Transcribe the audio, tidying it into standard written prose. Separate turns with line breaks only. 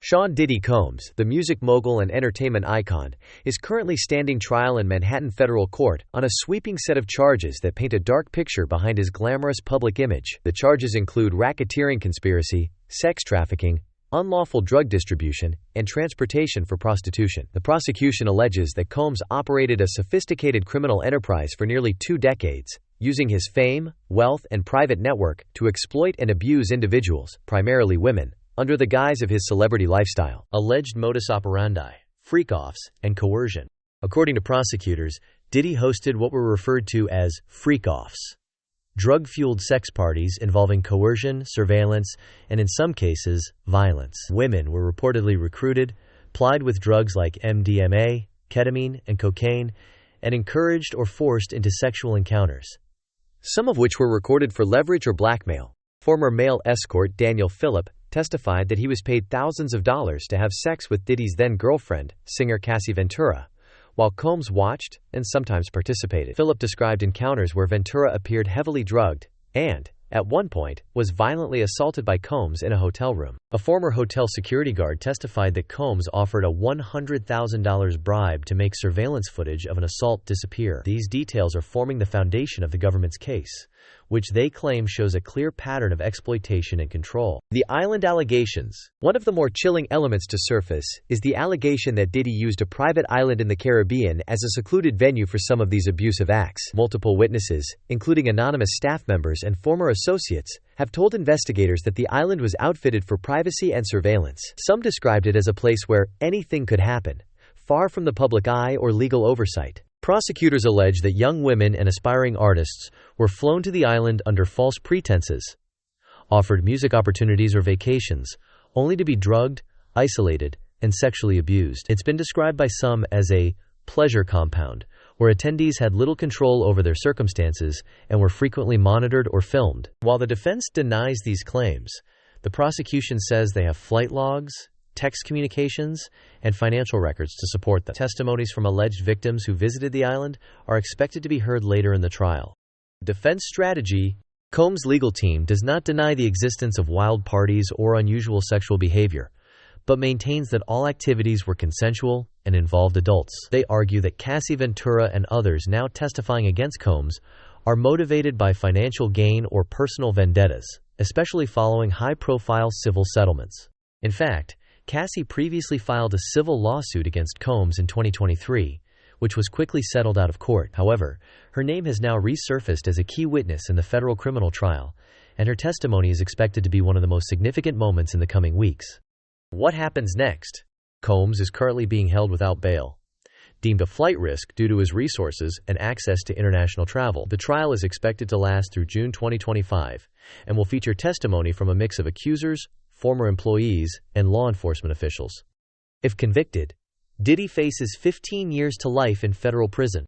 Sean "Diddy" Combs, the music mogul and entertainment icon, is currently standing trial in Manhattan federal court on a sweeping set of charges that paint a dark picture behind his glamorous public image. The charges include racketeering conspiracy, sex trafficking, unlawful drug distribution, and transportation for prostitution. The prosecution alleges that Combs operated a sophisticated criminal enterprise for nearly 2 decades, using his fame, wealth, and private network to exploit and abuse individuals, primarily women, under the guise of his celebrity lifestyle. Alleged modus operandi: freak-offs and coercion. According to prosecutors, Diddy hosted what were referred to as freak-offs, drug-fueled sex parties involving coercion, surveillance, and in some cases, violence. Women were reportedly recruited, plied with drugs like MDMA, ketamine, and cocaine, and encouraged or forced into sexual encounters, some of which were recorded for leverage or blackmail. Former male escort Daniel Phillip testified that he was paid thousands of dollars to have sex with Diddy's then-girlfriend, singer Cassie Ventura, while Combs watched and sometimes participated. Phillip described encounters where Ventura appeared heavily drugged and, at one point, was violently assaulted by Combs in a hotel room. A former hotel security guard testified that Combs offered a $100,000 bribe to make surveillance footage of an assault disappear. These details are forming the foundation of the government's case, which they claim shows a clear pattern of exploitation and control. The island allegations. One of the more chilling elements to surface is the allegation that Diddy used a private island in the Caribbean as a secluded venue for some of these abusive acts. Multiple witnesses, including anonymous staff members and former associates, have told investigators that the island was outfitted for privacy and surveillance. Some described it as a place where anything could happen, far from the public eye or legal oversight. Prosecutors allege that young women and aspiring artists were flown to the island under false pretenses, offered music opportunities or vacations, only to be drugged, isolated, and sexually abused. It's been described by some as a pleasure compound, where attendees had little control over their circumstances and were frequently monitored or filmed. While the defense denies these claims, the prosecution says they have flight logs, text communications, and financial records to support them. Testimonies from alleged victims who visited the island are expected to be heard later in the trial. Defense strategy. Combs' legal team does not deny the existence of wild parties or unusual sexual behavior, but maintains that all activities were consensual and involved adults. They argue that Cassie Ventura and others now testifying against Combs are motivated by financial gain or personal vendettas, especially following high-profile civil settlements. In fact, Cassie previously filed a civil lawsuit against Combs in 2023, which was quickly settled out of court. However, her name has now resurfaced as a key witness in the federal criminal trial, and her testimony is expected to be one of the most significant moments in the coming weeks. What happens next? Combs is currently being held without bail, deemed a flight risk due to his resources and access to international travel. The trial is expected to last through June 2025 and will feature testimony from a mix of accusers, former employees, and law enforcement officials. If convicted, Diddy faces 15 years to life in federal prison.